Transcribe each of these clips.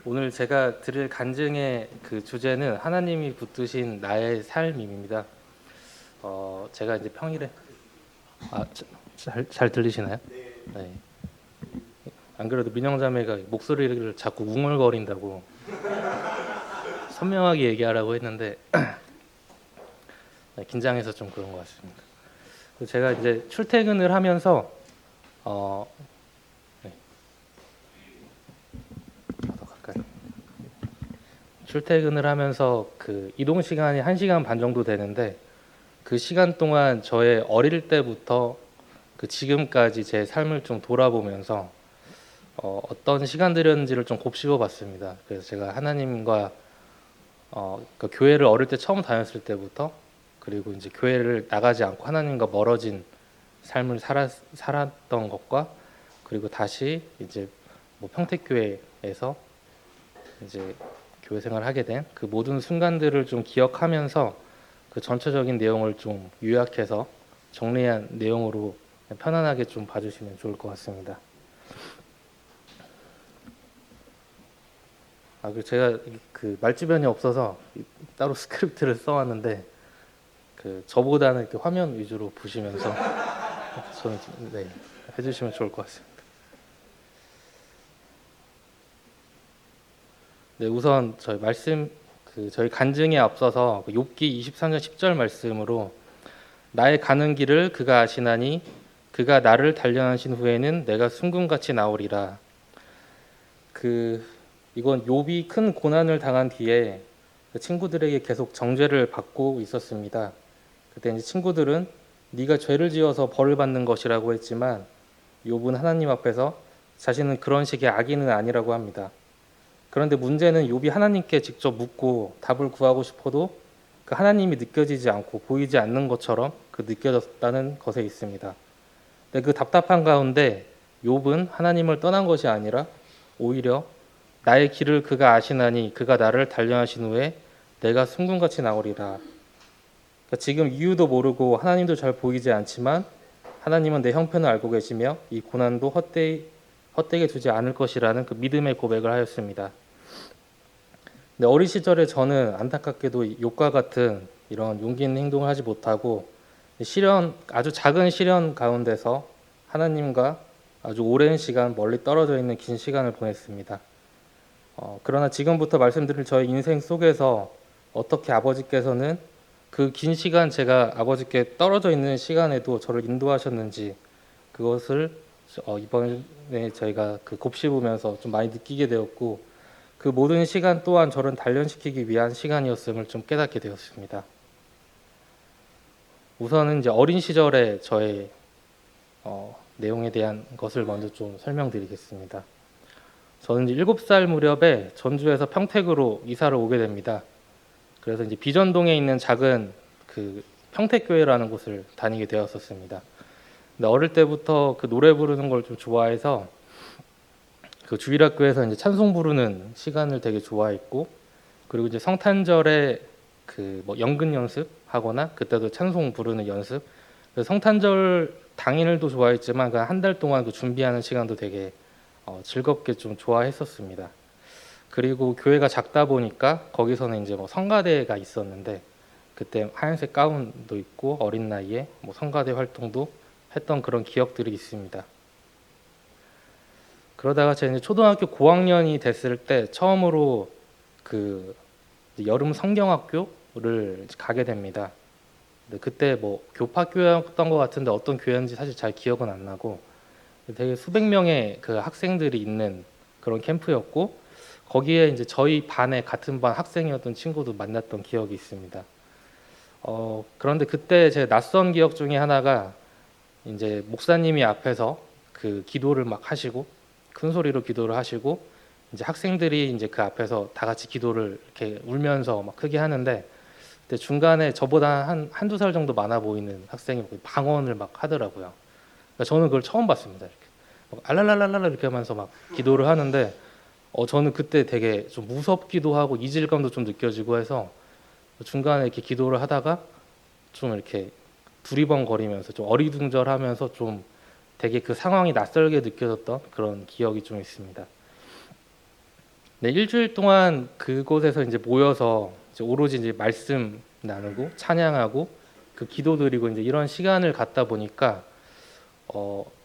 오늘 제가 드릴 간증의 그 주제는 하나님이 붙드신 나의 삶입니다. 제가 이제 평일에 잘 들리시나요? 네. 안 그래도 민영자매가 목소리를 자꾸 웅얼거린다고 선명하게 얘기하라고 했는데 긴장해서 좀 그런 것 같습니다. 제가 이제 출퇴근을 하면서 네. 더 가까이. 출퇴근을 하면서 그 이동 시간이 1시간 반 정도 되는데 그 시간 동안 저의 어릴 때부터 그 지금까지 제 삶을 좀 돌아보면서 어떤 시간들이었는지를 좀 곱씹어 봤습니다. 그래서 제가 하나님과 그 교회를 어릴 때 처음 다녔을 때부터 그리고 이제 교회를 나가지 않고 하나님과 멀어진 삶을 살았던 것과 그리고 다시 이제 뭐 평택교회에서 이제 교회 생활을 하게 된 그 모든 순간들을 좀 기억하면서 그 전체적인 내용을 좀 요약해서 정리한 내용으로 편안하게 좀 봐주시면 좋을 것 같습니다. 그 제가 그 말주변이 없어서 따로 스크립트를 써왔는데 그 저보다는 이렇게 화면 위주로 보시면서 저는 네, 해주시면 좋을 것 같습니다. 네, 우선 저희 간증에 앞서서 욥기 23장 10절 말씀으로 나의 가는 길을 그가 아시나니 그가 나를 단련하신 후에는 내가 순금같이 나오리라. 이건 욥이 큰 고난을 당한 뒤에 그 친구들에게 계속 정죄를 받고 있었습니다. 그때 이제 친구들은 네가 죄를 지어서 벌을 받는 것이라고 했지만 욥은 하나님 앞에서 자신은 그런 식의 악인은 아니라고 합니다. 그런데 문제는 욥이 하나님께 직접 묻고 답을 구하고 싶어도 그 하나님이 느껴지지 않고 보이지 않는 것처럼 그 느껴졌다는 것에 있습니다. 근데 그 답답한 가운데 욥은 하나님을 떠난 것이 아니라 오히려 나의 길을 그가 아시나니 그가 나를 단련하신 후에 내가 순금같이 나오리라. 그러니까 지금 이유도 모르고 하나님도 잘 보이지 않지만 하나님은 내 형편을 알고 계시며 이 고난도 헛되게 두지 않을 것이라는 그 믿음의 고백을 하였습니다. 근데 어린 시절에 저는 안타깝게도 욥과 같은 이런 용기 있는 행동을 하지 못하고 아주 작은 시련 가운데서 하나님과 아주 오랜 시간 멀리 떨어져 있는 긴 시간을 보냈습니다. 그러나 지금부터 말씀드릴 저의 인생 속에서 어떻게 아버지께서는 그 긴 시간 제가 아버지께 떨어져 있는 시간에도 저를 인도하셨는지 그것을 이번에 저희가 그 곱씹으면서 좀 많이 느끼게 되었고 그 모든 시간 또한 저를 단련시키기 위한 시간이었음을 좀 깨닫게 되었습니다. 우선은 이제 어린 시절의 저의 내용에 대한 것을 먼저 좀 설명드리겠습니다. 저는 이제 7살 무렵에 전주에서 평택으로 이사를 오게 됩니다. 그래서 이제 비전동에 있는 작은 그 평택교회라는 곳을 다니게 되었었습니다. 근데 어릴 때부터 그 노래 부르는 걸 좀 좋아해서 그 주일학교에서 이제 찬송 부르는 시간을 되게 좋아했고 그리고 이제 성탄절에 그 뭐 연극 연습하거나 그때도 찬송 부르는 연습 성탄절 당일도 좋아했지만 그 한 달 동안 그 준비하는 시간도 되게 즐겁게 좀 좋아했었습니다. 그리고 교회가 작다 보니까 거기서는 이제 뭐 성가대가 있었는데 그때 하얀색 가운도 입고 어린 나이에 뭐 성가대 활동도 했던 그런 기억들이 있습니다. 그러다가 제가 이제 초등학교 고학년이 됐을 때 처음으로 그 여름 성경학교를 가게 됩니다. 근데 그때 뭐 교파교회였던 것 같은데 어떤 교회인지 사실 잘 기억은 안 나고 되게 수백 명의 그 학생들이 있는 그런 캠프였고 거기에 이제 저희 반에 같은 반 학생이었던 친구도 만났던 기억이 있습니다. 그런데 그때 제 낯선 기억 중에 하나가 이제 목사님이 앞에서 그 기도를 막 하시고 큰 소리로 기도를 하시고 이제 학생들이 이제 그 앞에서 다 같이 기도를 이렇게 울면서 막 크게 하는데 그때 중간에 저보다 한두 살 정도 많아 보이는 학생이 방언을 막 하더라고요. 그러니까 저는 그걸 처음 봤습니다. 이렇게 막 알랄랄랄라 이렇게 하면서 막 기도를 하는데 저는 그때 되게 좀 무섭기도 하고 이질감도 좀 느껴지고 해서 중간에 이렇게 기도를 하다가 좀 이렇게 두리번거리면서 좀 어리둥절하면서 좀 되게 그 상황이 낯설게 느껴졌던 그런 기억이 좀 있습니다. 네, 일주일 동안 그곳에서 이제 모여서 이제 오로지 이제 말씀 나누고 찬양하고 그 기도드리고 이제 이런 시간을 갖다 보니까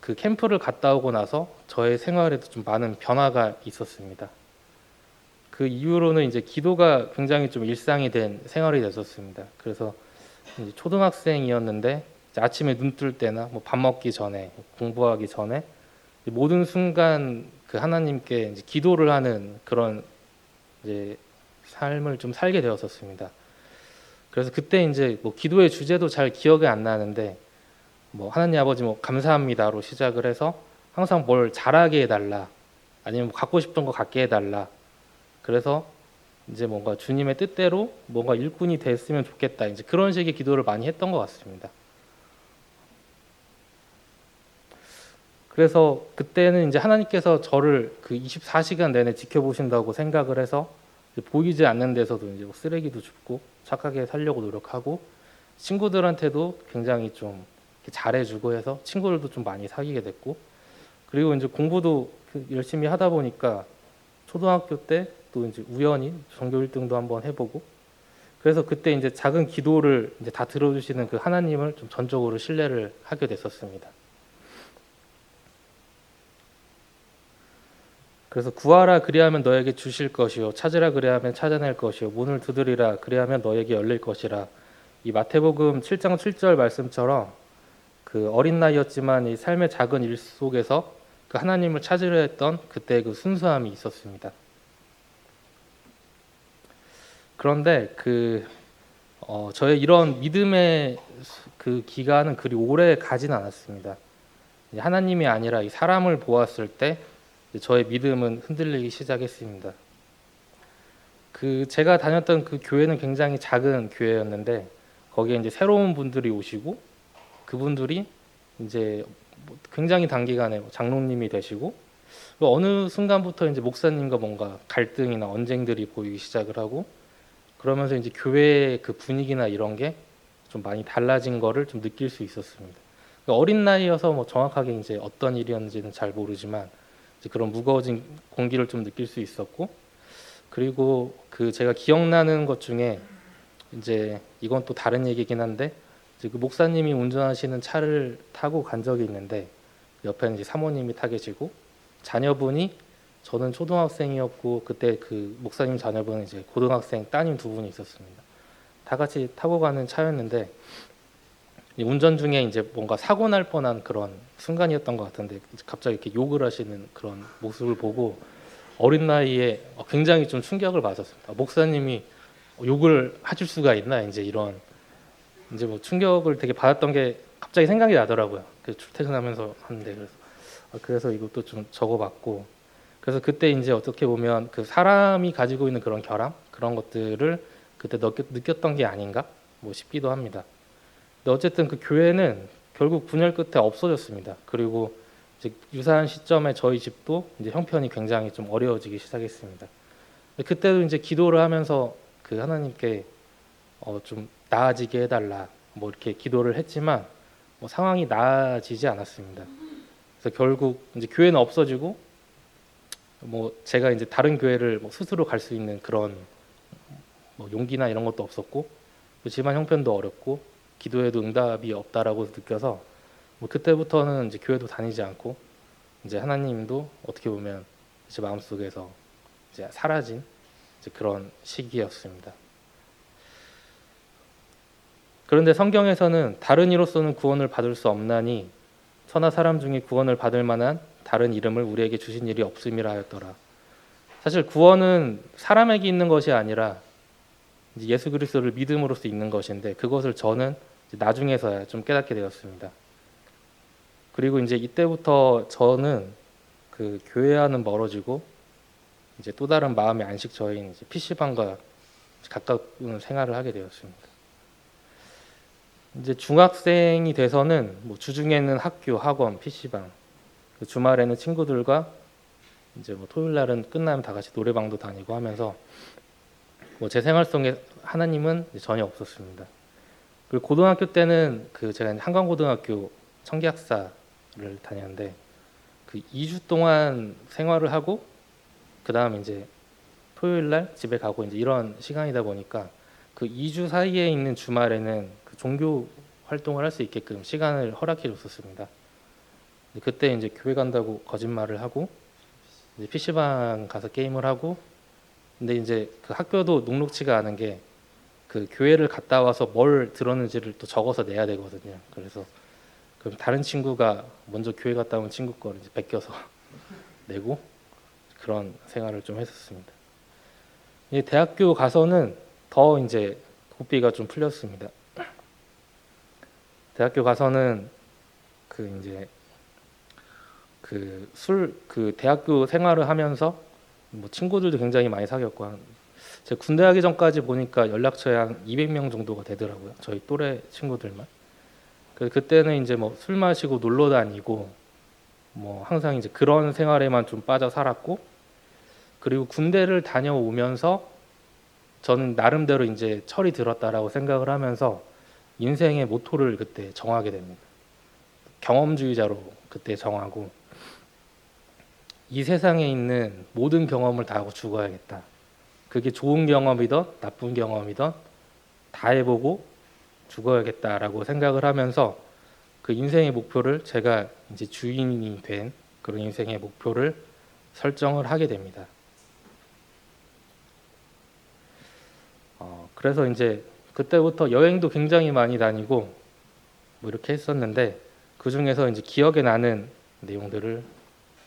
그 캠프를 갔다 오고 나서 저의 생활에도 좀 많은 변화가 있었습니다. 그 이후로는 이제 기도가 굉장히 좀 일상이 된 생활이 됐었습니다. 그래서 이제 초등학생이었는데 이제 아침에 눈 뜰 때나 뭐 밥 먹기 전에 공부하기 전에 모든 순간 그 하나님께 이제 기도를 하는 그런 이제 삶을 좀 살게 되었었습니다. 그래서 그때 이제 뭐 기도의 주제도 잘 기억이 안 나는데 뭐 하나님 아버지 뭐 감사합니다로 시작을 해서 항상 뭘 잘하게 해달라 아니면 뭐 갖고 싶은 거 갖게 해달라. 그래서 이제 뭔가 주님의 뜻대로 뭔가 일꾼이 됐으면 좋겠다. 이제 그런 식의 기도를 많이 했던 것 같습니다. 그래서 그때는 이제 하나님께서 저를 그 24시간 내내 지켜보신다고 생각을 해서 보이지 않는 데서도 이제 뭐 쓰레기도 줍고 착하게 살려고 노력하고 친구들한테도 굉장히 좀 잘해주고 해서 친구들도 좀 많이 사귀게 됐고 그리고 이제 공부도 열심히 하다 보니까 초등학교 때 또 이제 우연히 전교 1등도 한번 해보고 그래서 그때 이제 작은 기도를 이제 다 들어주시는 그 하나님을 좀 전적으로 신뢰를 하게 됐었습니다. 그래서 구하라 그리하면 너에게 주실 것이요 찾으라 그리하면 찾아낼 것이요 문을 두드리라 그리하면 너에게 열릴 것이라. 이 마태복음 7장 7절 말씀처럼 그 어린 나이였지만 이 삶의 작은 일 속에서 그 하나님을 찾으려 했던 그때 그 순수함이 있었습니다. 그런데 저의 이런 믿음의 그 기간은 그리 오래 가진 않았습니다. 하나님이 아니라 이 사람을 보았을 때 저의 믿음은 흔들리기 시작했습니다. 제가 다녔던 그 교회는 굉장히 작은 교회였는데 거기에 이제 새로운 분들이 오시고 그분들이 이제 굉장히 단기간에 장로님이 되시고 어느 순간부터 이제 목사님과 뭔가 갈등이나 언쟁들이 보이기 시작을 하고 그러면서 이제 교회의 그 분위기나 이런 게 좀 많이 달라진 거를 좀 느낄 수 있었습니다. 어린 나이여서 뭐 정확하게 이제 어떤 일이었는지는 잘 모르지만 이제 그런 무거워진 공기를 좀 느낄 수 있었고 그리고 제가 기억나는 것 중에 이제 이건 또 다른 얘기긴 한데 이제 그 목사님이 운전하시는 차를 타고 간 적이 있는데 옆에는 이제 사모님이 타 계시고 자녀분이 저는 초등학생이었고 그때 그 목사님 자녀분은 이제 고등학생 따님 두 분이 있었습니다. 다 같이 타고 가는 차였는데 운전 중에 이제 뭔가 사고 날 뻔한 그런 순간이었던 것 같은데 갑자기 이렇게 욕을 하시는 그런 모습을 보고 어린 나이에 굉장히 좀 충격을 받았습니다. 목사님이 욕을 하실 수가 있나 이제 이런 이제 뭐 충격을 되게 받았던 게 갑자기 생각이 나더라고요. 출퇴근하면서 하는데 그래서 이것도 좀 적어봤고 그래서 그때 이제 어떻게 보면 그 사람이 가지고 있는 그런 결함 그런 것들을 그때 느꼈던 게 아닌가 뭐 싶기도 합니다. 근데 어쨌든 그 교회는 결국 분열 끝에 없어졌습니다. 그리고 이제 유사한 시점에 저희 집도 이제 형편이 굉장히 좀 어려워지기 시작했습니다. 그때도 이제 기도를 하면서 그 하나님께 좀 나아지게 해달라 뭐 이렇게 기도를 했지만 뭐 상황이 나아지지 않았습니다. 그래서 결국 이제 교회는 없어지고 뭐 제가 이제 다른 교회를 뭐 스스로 갈 수 있는 그런 뭐 용기나 이런 것도 없었고 또 집안 형편도 어렵고 기도에도 응답이 없다라고 느껴서 뭐 그때부터는 이제 교회도 다니지 않고 이제 하나님도 어떻게 보면 제 마음속에서 이제 사라진 이제 그런 시기였습니다. 그런데 성경에서는 다른 이로서는 구원을 받을 수 없나니 천하 사람 중에 구원을 받을 만한 다른 이름을 우리에게 주신 일이 없음이라 하였더라. 사실 구원은 사람에게 있는 것이 아니라 예수 그리스도를 믿음으로써 있는 것인데 그것을 저는 나중에서야 좀 깨닫게 되었습니다. 그리고 이제 이때부터 저는 그 교회와는 멀어지고 이제 또 다른 마음의 안식처인 이제 PC방과 가까운 생활을 하게 되었습니다. 이제 중학생이 돼서는 뭐 주중에는 학교, 학원, PC방, 주말에는 친구들과 이제 뭐 토요일 날은 끝나면 다 같이 노래방도 다니고 하면서 뭐 제 생활 속에 하나님은 전혀 없었습니다. 그리고 고등학교 때는 제가 한강고등학교 청계학사를 다녔는데 2주 동안 생활을 하고 그 다음 이제 토요일 날 집에 가고 이제 이런 시간이다 보니까 그 2주 사이에 있는 주말에는 그 종교 활동을 할 수 있게끔 시간을 허락해 줬었습니다. 그때 이제 교회 간다고 거짓말을 하고 이제 PC방 가서 게임을 하고, 근데 이제 그 학교도 녹록치가 않은 게 그 교회를 갔다 와서 뭘 들었는지를 또 적어서 내야 되거든요. 그래서 그럼 다른 친구가 먼저 교회 갔다 온 친구 거를 이제 베껴서 내고 그런 생활을 좀 했었습니다. 이제 대학교 가서는 더 이제 고삐가 좀 풀렸습니다. 대학교 가서는 그 이제 그 대학교 생활을 하면서 뭐 친구들도 굉장히 많이 사귀었고, 제가 군대 가기 전까지 보니까 연락처에 한 200명 정도가 되더라고요. 저희 또래 친구들만. 그때는 이제 뭐 술 마시고 놀러 다니고 뭐 항상 이제 그런 생활에만 좀 빠져 살았고, 그리고 군대를 다녀오면서 저는 나름대로 이제 철이 들었다라고 생각을 하면서 인생의 모토를 그때 정하게 됩니다. 경험주의자로 그때 정하고, 이 세상에 있는 모든 경험을 다 하고 죽어야겠다. 그게 좋은 경험이든 나쁜 경험이든 다 해보고 죽어야겠다라고 생각을 하면서 그 인생의 목표를, 제가 이제 주인이 된 그런 인생의 목표를 설정을 하게 됩니다. 그래서 이제 그때부터 여행도 굉장히 많이 다니고 뭐 이렇게 했었는데, 그 중에서 이제 기억에 나는 내용들을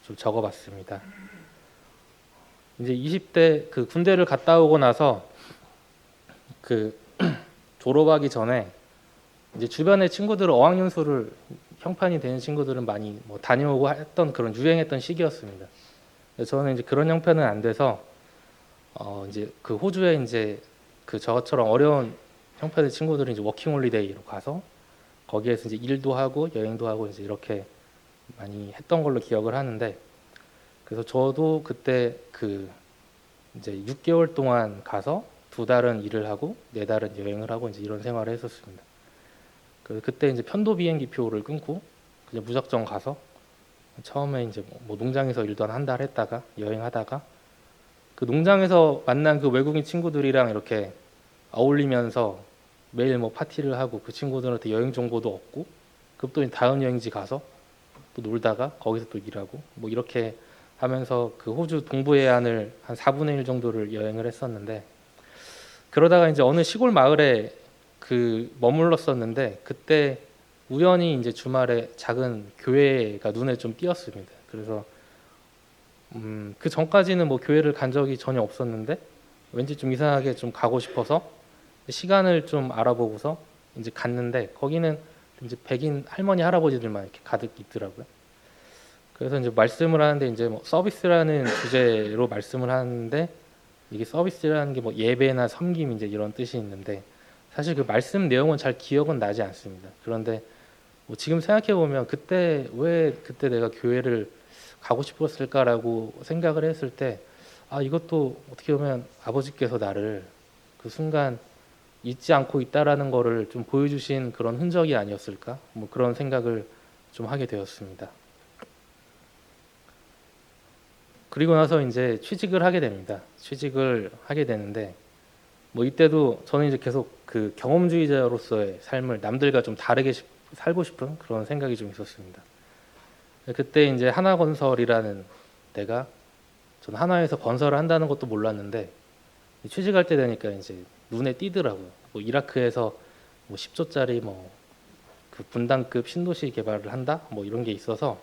좀 적어봤습니다. 이제 20대 그 군대를 갔다 오고 나서 그 졸업하기 전에 이제 주변의 친구들은 어학연수를, 형판이 되는 친구들은 많이 뭐 다녀오고 했던 그런 유행했던 시기였습니다. 저는 이제 그런 형편은 안 돼서 이제 그 호주에 이제 그 저처럼 어려운 형편의 친구들은 이제 워킹홀리데이로 가서 거기에서 이제 일도 하고 여행도 하고 이제 이렇게 많이 했던 걸로 기억을 하는데, 그래서 저도 그때 그 이제 6개월 동안 가서 2달은 일을 하고 4달은 여행을 하고 이제 이런 생활을 했었습니다. 그때 이제 편도 비행기 표를 끊고 그냥 무작정 가서 처음에 이제 뭐 농장에서 일도 한 달 했다가 여행하다가 그 농장에서 만난 그 외국인 친구들이랑 이렇게 어울리면서 매일 뭐 파티를 하고 그 친구들한테 여행 정보도 얻고, 그 또 다음 여행지 가서 또 놀다가 거기서 또 일하고 뭐 이렇게 하면서 그 호주 동부 해안을 한 4분의 1 정도를 여행을 했었는데, 그러다가 이제 어느 시골 마을에 그 머물렀었는데 그때 우연히 이제 주말에 작은 교회가 눈에 좀 띄었습니다. 그래서 그 전까지는 뭐 교회를 간 적이 전혀 없었는데 왠지 좀 이상하게 좀 가고 싶어서 시간을 좀 알아보고서 이제 갔는데, 거기는 이제 백인 할머니 할아버지들만 이렇게 가득 있더라고요. 그래서 이제 말씀을 하는데 이제 뭐 서비스라는 주제로 말씀을 하는데, 이게 서비스라는 게 뭐 예배나 섬김 이제 이런 뜻이 있는데 사실 그 말씀 내용은 잘 기억은 나지 않습니다. 그런데 뭐 지금 생각해 보면 그때 왜 그때 내가 교회를 가고 싶었을까라고 생각을 했을 때, 이것도 어떻게 보면 아버지께서 나를 그 순간 잊지 않고 있다라는 거를 좀 보여주신 그런 흔적이 아니었을까, 뭐 그런 생각을 좀 하게 되었습니다. 그리고 나서 이제 취직을 하게 됩니다. 취직을 하게 되는데 뭐 이때도 저는 이제 계속 그 경험주의자로서의 삶을 남들과 좀 다르게 살고 싶은 그런 생각이 좀 있었습니다. 그때 이제 하나건설이라는 데가, 전 하나에서 건설을 한다는 것도 몰랐는데 취직할 때 되니까 이제 눈에 띄더라고요. 뭐 이라크에서 뭐 10조짜리 뭐 그 분단급 신도시 개발을 한다 뭐 이런 게 있어서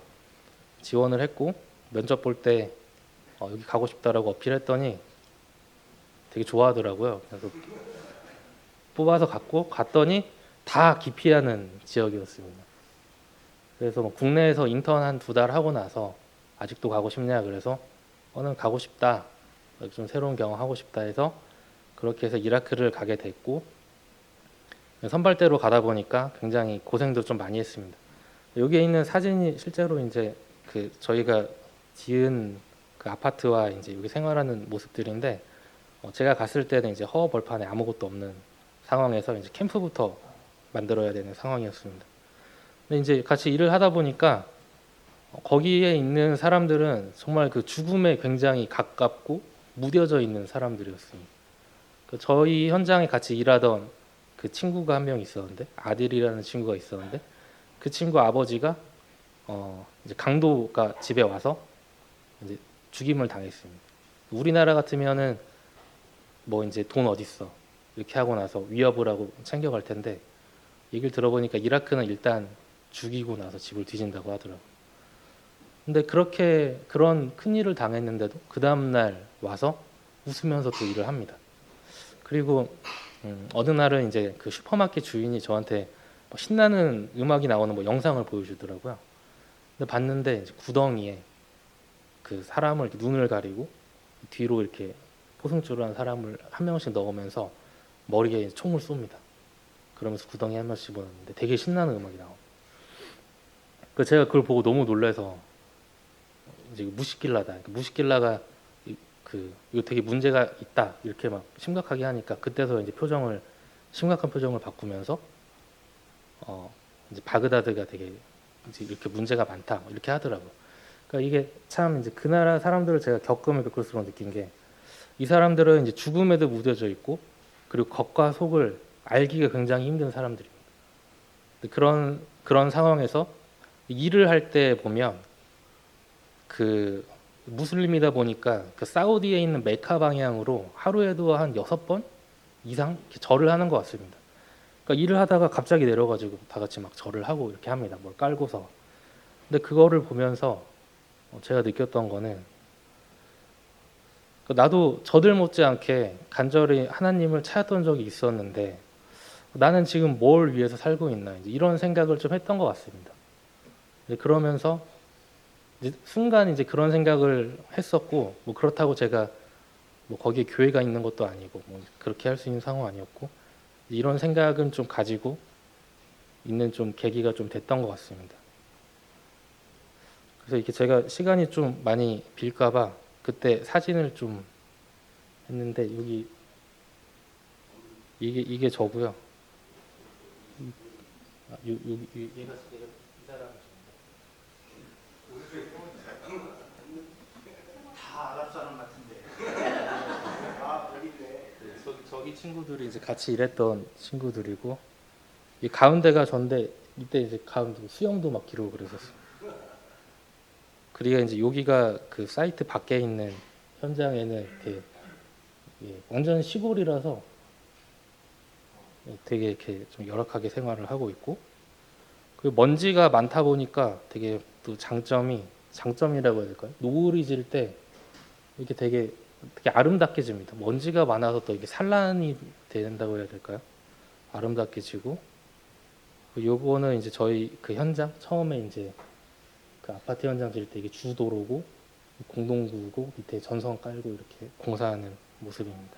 지원을 했고, 면접 볼 때 여기 가고 싶다라고 어필했더니 되게 좋아하더라고요. 그래서 뽑아서 갔더니 다 기피하는 지역이었습니다. 그래서 뭐 국내에서 인턴 한 2달 하고 나서 아직도 가고 싶냐 그래서 는 가고 싶다, 좀 새로운 경험 하고 싶다 해서 그렇게 해서 이라크를 가게 됐고, 선발대로 가다 보니까 굉장히 고생도 좀 많이 했습니다. 여기에 있는 사진이 실제로 이제 그 저희가 지은 그 아파트와 이제 여기 생활하는 모습들인데, 제가 갔을 때는 이제 허허 벌판에 아무것도 없는 상황에서 이제 캠프부터 만들어야 되는 상황이었습니다. 근데 이제 같이 일을 하다 보니까 거기에 있는 사람들은 정말 그 죽음에 굉장히 가깝고 무뎌져 있는 사람들이었습니다. 저희 현장에 같이 일하던 그 친구가 한 명 있었는데, 아들이라는 친구가 있었는데, 그 친구 아버지가 이제 강도가 집에 와서 이제 죽임을 당했습니다. 우리나라 같으면은 뭐 이제 돈 어딨어 이렇게 하고 나서 위협을 하고 챙겨갈 텐데, 얘기를 들어보니까 이라크는 일단 죽이고 나서 집을 뒤진다고 하더라고요. 근데 그런 큰 일을 당했는데도 그 다음날 와서 웃으면서 또 일을 합니다. 그리고 어느 날은 이제 그 슈퍼마켓 주인이 저한테 뭐 신나는 음악이 나오는 뭐 영상을 보여주더라고요. 근데 봤는데 이제 구덩이에 그 사람을 이렇게 눈을 가리고 뒤로 이렇게 포승줄한 사람을 한 명씩 넣으면서 머리에 총을 쏩니다. 그러면서 구덩이 한 명씩 집어넣는데 되게 신나는 음악이 나옵니다. 그 제가 그걸 보고 너무 놀라서 이제 무식길라다. 무식길라가 이거 되게 문제가 있다 이렇게 막 심각하게 하니까 그때서 이제 심각한 표정을 바꾸면서 이제 바그다드가 되게 이제 이렇게 문제가 많다 이렇게 하더라고요. 그러니까 이게 참 이제 그 나라 사람들을 제가 겪으면 겪을수록 느낀 게, 이 사람들은 이제 죽음에도 무뎌져 있고 그리고 겉과 속을 알기가 굉장히 힘든 사람들입니다. 그런 상황에서 일을 할 때 보면 그 무슬림이다 보니까 그 사우디에 있는 메카 방향으로 하루에도 한 6번 이상 절을 하는 것 같습니다. 그러니까 일을 하다가 갑자기 내려가지고 다 같이 막 절을 하고 이렇게 합니다. 뭘 깔고서. 근데 그거를 보면서 제가 느꼈던 거는, 나도 저들 못지않게 간절히 하나님을 찾았던 적이 있었는데 나는 지금 뭘 위해서 살고 있나, 이제 이런 생각을 좀 했던 것 같습니다. 그러면서 이제 순간 이제 그런 생각을 했었고, 뭐 그렇다고 제가 뭐 거기에 교회가 있는 것도 아니고 뭐 그렇게 할 수 있는 상황 아니었고, 이런 생각은 좀 가지고 있는 좀 계기가 좀 됐던 것 같습니다. 그래서 이렇게 제가 시간이 좀 많이 빌까봐 그때 사진을 좀 했는데, 여기 이게 저고요. 얘가 이 사람이십니다. 다 아랍 사람 같은데. 저기 친구들이 이제 같이 일했던 친구들이고, 이 가운데가 전데 이때 이제 가운데 수영도 막 기르고 그랬었어요. 그리고 이제 여기가 그 사이트 밖에 있는 현장에는 이렇게 완전 시골이라서 되게 이렇게 좀 열악하게 생활을 하고 있고, 그 먼지가 많다 보니까 되게 또 장점이라고 해야 될까요? 노을이 질 때 이렇게 되게 아름답게 집니다. 먼지가 많아서 또 이게 산란이 된다고 해야 될까요? 아름답게 지고, 요거는 이제 저희 그 현장 처음에 이제 그 아파트 현장 질 때 이게 주도로고 공동구고 밑에 전선 깔고 이렇게 공사하는 모습입니다.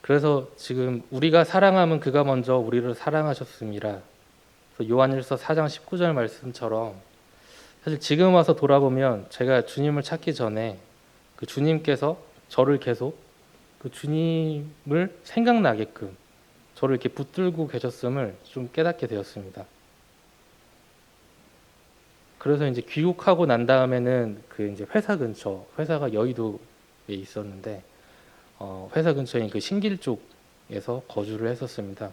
그래서 지금 우리가 사랑하면 그가 먼저 우리를 사랑하셨습니다. 요한일서 4장 19절 말씀처럼 사실 지금 와서 돌아보면 제가 주님을 찾기 전에 그 주님께서 저를 계속 그 주님을 생각나게끔 저를 이렇게 붙들고 계셨음을 좀 깨닫게 되었습니다. 그래서 이제 귀국하고 난 다음에는 그 이제 회사가 여의도에 있었는데 회사 근처인 그 신길 쪽에서 거주를 했었습니다.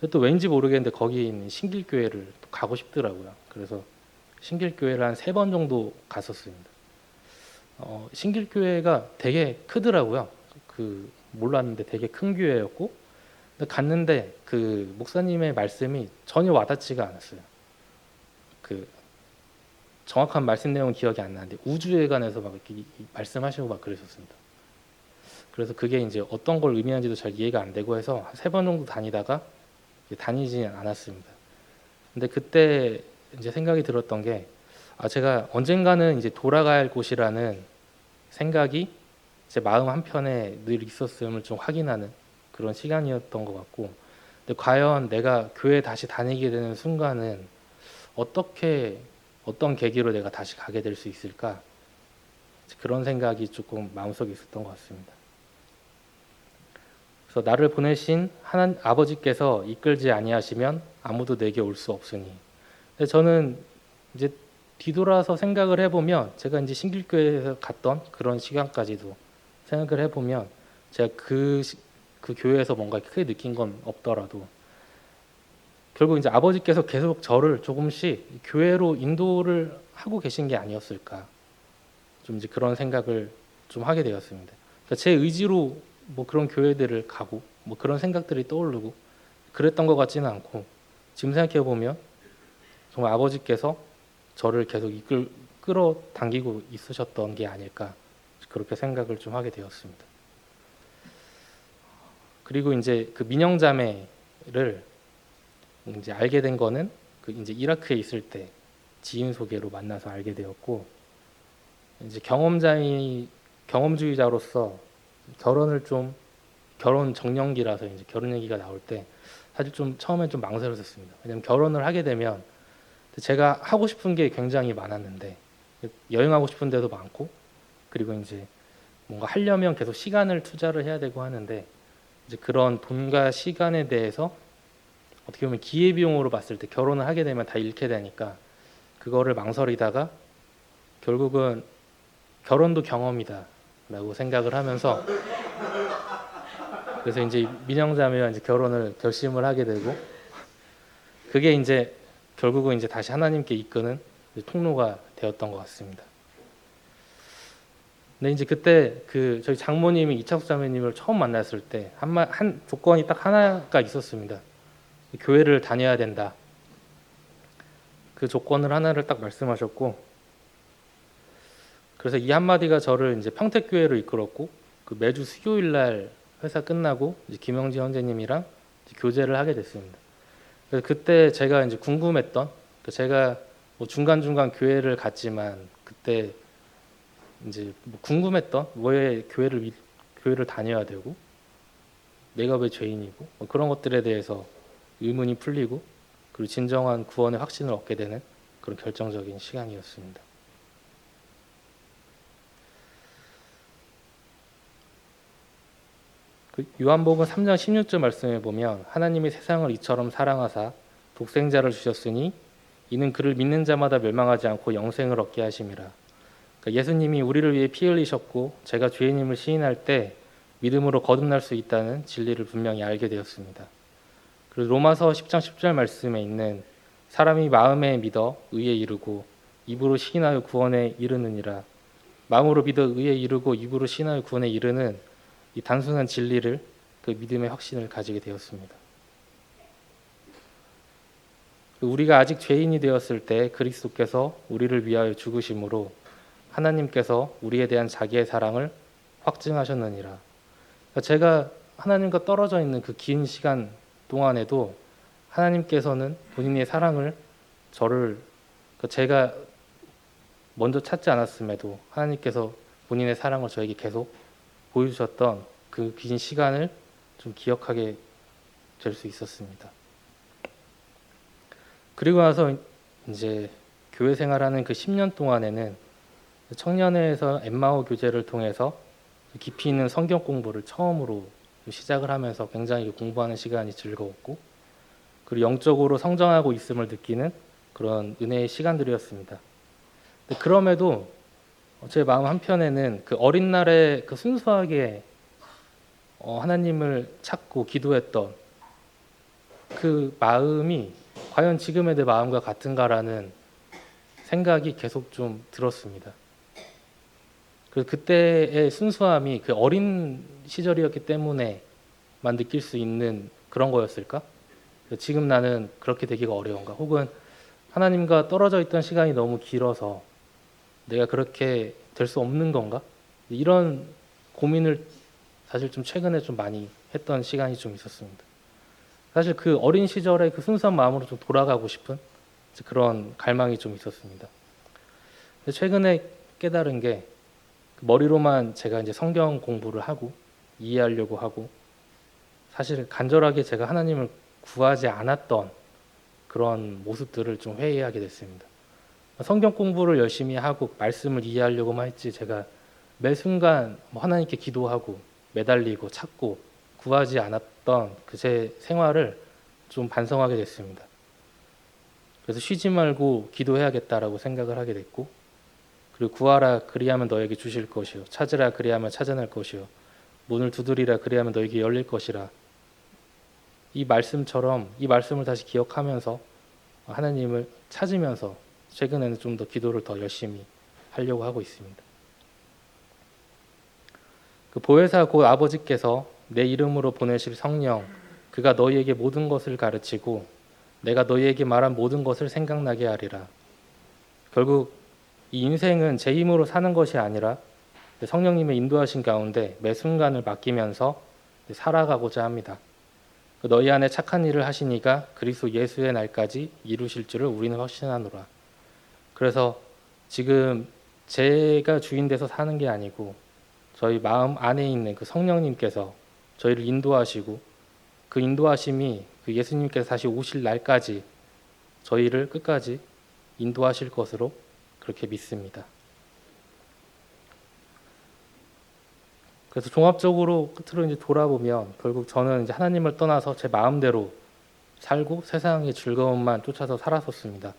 또 왠지 모르겠는데 거기에 있는 신길교회를 또 가고 싶더라고요. 그래서 신길교회를 한 3번 정도 갔었습니다. 신길교회가 되게 크더라고요. 몰랐는데 되게 큰 교회였고, 근데 갔는데 그 목사님의 말씀이 전혀 와닿지가 않았어요. 정확한 말씀 내용은 기억이 안 나는데 우주에 관해서 막 이렇게 말씀하시고 막 그러셨습니다. 그래서 그게 이제 어떤 걸 의미하는지도 잘 이해가 안 되고 해서 한 3번 정도 다니다가 다니지 않았습니다. 근데 그때 이제 생각이 들었던 게, 제가 언젠가는 이제 돌아가야 할 곳이라는 생각이 제 마음 한편에 늘 있었음을 좀 확인하는 그런 시간이었던 것 같고, 근데 과연 내가 교회 다시 다니게 되는 순간은 어떤 계기로 내가 다시 가게 될 수 있을까, 그런 생각이 조금 마음속에 있었던 것 같습니다. 그래서 나를 보내신 하나님 아버지께서 이끌지 아니하시면 아무도 내게 올 수 없으니. 근데 저는 이제 뒤돌아서 생각을 해보면 제가 이제 신길교회에서 갔던 그런 시간까지도 생각을 해보면 제가 그 교회에서 뭔가 크게 느낀 건 없더라도 결국 이제 아버지께서 계속 저를 조금씩 교회로 인도를 하고 계신 게 아니었을까, 좀 이제 그런 생각을 좀 하게 되었습니다. 그러니까 제 의지로 뭐 그런 교회들을 가고 뭐 그런 생각들이 떠오르고 그랬던 것 같지는 않고, 지금 생각해 보면 정말 아버지께서 저를 계속 끌어당기고 있으셨던 게 아닐까, 그렇게 생각을 좀 하게 되었습니다. 그리고 이제 그 민영자매를 이제 알게 된 거는 그 이제 이라크에 있을 때 지인 소개로 만나서 알게 되었고, 이제 경험주의자로서 결혼 정년기라서 이제 결혼 얘기가 나올 때 사실 좀 처음엔 좀 망설였었습니다. 왜냐면 결혼을 하게 되면 제가 하고 싶은 게 굉장히 많았는데, 여행하고 싶은 데도 많고, 그리고 이제 뭔가 하려면 계속 시간을 투자를 해야 되고 하는데, 이제 그런 돈과 시간에 대해서 어떻게 보면 기회비용으로 봤을 때 결혼을 하게 되면 다 잃게 되니까 그거를 망설이다가 결국은 결혼도 경험이다 라고 생각을 하면서, 그래서 이제 민영자매와 이제 결혼을 결심을 하게 되고, 그게 이제 결국은 이제 다시 하나님께 이끄는 통로가 되었던 것 같습니다. 근데 이제 그때 그 저희 장모님이 이창수 자매님을 처음 만났을 때 한 조건이 딱 하나가 있었습니다. 교회를 다녀야 된다. 그 조건을 하나를 딱 말씀하셨고, 그래서 이 한마디가 저를 이제 평택교회로 이끌었고, 그 매주 수요일 날 회사 끝나고 이제 김영지 형제님이랑 이제 교제를 하게 됐습니다. 그래서 그때 제가 이제 궁금했던, 제가 뭐 중간중간 교회를 갔지만 그때 이제 뭐 궁금했던, 왜 교회를 다녀야 되고 내가 왜 죄인이고 뭐 그런 것들에 대해서 의문이 풀리고, 그리고 진정한 구원의 확신을 얻게 되는 그런 결정적인 시간이었습니다. 그 요한복음 3장 16절 말씀에 보면 하나님이 세상을 이처럼 사랑하사 독생자를 주셨으니 이는 그를 믿는 자마다 멸망하지 않고 영생을 얻게 하심이라. 그러니까 예수님이 우리를 위해 피 흘리셨고 제가 죄인임을 시인할 때 믿음으로 거듭날 수 있다는 진리를 분명히 알게 되었습니다. 그리고 로마서 10장 10절 말씀에 있는 사람이 마음에 믿어 의에 이르고 입으로 시인하여 구원에 이르느니라. 마음으로 믿어 의에 이르고 입으로 시인하여 구원에 이르는 이 단순한 진리를, 그 믿음의 확신을 가지게 되었습니다. 우리가 아직 죄인이 되었을 때 그리스도께서 우리를 위하여 죽으심으로 하나님께서 우리에 대한 자기의 사랑을 확증하셨느니라. 제가 하나님과 떨어져 있는 그 긴 시간 동안에도 하나님께서는 본인의 사랑을 제가 먼저 찾지 않았음에도 하나님께서 본인의 사랑을 저에게 계속 보여주셨던 그 긴 시간을 좀 기억하게 될 수 있었습니다. 그리고 나서 이제 교회 생활하는 그 10년 동안에는 청년회에서 엠마오 교제를 통해서 깊이 있는 성경 공부를 처음으로 시작을 하면서 굉장히 공부하는 시간이 즐거웠고, 그리고 영적으로 성장하고 있음을 느끼는 그런 은혜의 시간들이었습니다. 그럼에도 제 마음 한편에는 그 어린 날에 그 순수하게 하나님을 찾고 기도했던 그 마음이 과연 지금의 내 마음과 같은가라는 생각이 계속 좀 들었습니다. 그래서 그때의 순수함이 그 어린 시절이었기 때문에만 느낄 수 있는 그런 거였을까? 지금 나는 그렇게 되기가 어려운가? 혹은 하나님과 떨어져 있던 시간이 너무 길어서 내가 그렇게 될 수 없는 건가? 이런 고민을 사실 좀 최근에 좀 많이 했던 시간이 좀 있었습니다. 사실 그 어린 시절의 그 순수한 마음으로 좀 돌아가고 싶은 그런 갈망이 좀 있었습니다. 근데 최근에 깨달은 게, 머리로만 제가 이제 성경 공부를 하고 이해하려고 하고 사실 간절하게 제가 하나님을 구하지 않았던 그런 모습들을 좀 회의하게 됐습니다. 성경 공부를 열심히 하고 말씀을 이해하려고만 했지, 제가 매 순간 하나님께 기도하고 매달리고 찾고 구하지 않았던 그 제 생활을 좀 반성하게 됐습니다. 그래서 쉬지 말고 기도해야겠다라고 생각을 하게 됐고, 그리고 구하라 그리하면 너에게 주실 것이요 찾으라 그리하면 찾아낼 것이요 문을 두드리라 그리하면 너에게 열릴 것이라. 이 말씀처럼 이 말씀을 다시 기억하면서 하나님을 찾으면서 최근에는 좀 더 기도를 더 열심히 하려고 하고 있습니다. 그 보혜사 곧 아버지께서 내 이름으로 보내실 성령, 그가 너희에게 모든 것을 가르치고 내가 너희에게 말한 모든 것을 생각나게 하리라. 결국 이 인생은 제 힘으로 사는 것이 아니라 성령님의 인도하신 가운데 매 순간을 맡기면서 살아가고자 합니다. 너희 안에 착한 일을 하시니가 그리스도 예수의 날까지 이루실 줄을 우리는 확신하노라. 그래서 지금 제가 주인 돼서 사는 게 아니고 저희 마음 안에 있는 그 성령님께서 저희를 인도하시고 그 인도하심이 그 예수님께서 다시 오실 날까지 저희를 끝까지 인도하실 것으로 그렇게 믿습니다. 그래서 종합적으로 끝으로 이제 돌아보면 결국 저는 이제 하나님을 떠나서 제 마음대로 살고 세상의 즐거움만 쫓아서 살았었습니다.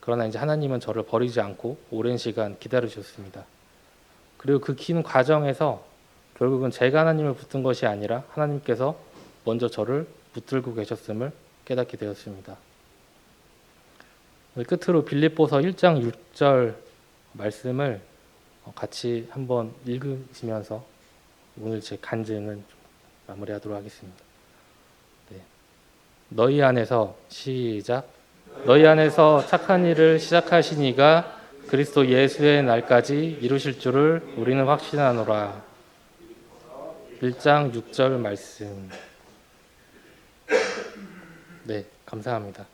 그러나 이제 하나님은 저를 버리지 않고 오랜 시간 기다리셨습니다. 그리고 그 긴 과정에서 결국은 제가 하나님을 붙든 것이 아니라 하나님께서 먼저 저를 붙들고 계셨음을 깨닫게 되었습니다. 끝으로 빌립보서 1장 6절 말씀을 같이 한번 읽으시면서 오늘 제 간증은 마무리하도록 하겠습니다. 네. 너희 안에서 시작. 너희 안에서 착한 일을 시작하시니가 그리스도 예수의 날까지 이루실 줄을 우리는 확신하노라. 1장 6절 말씀. 네, 감사합니다.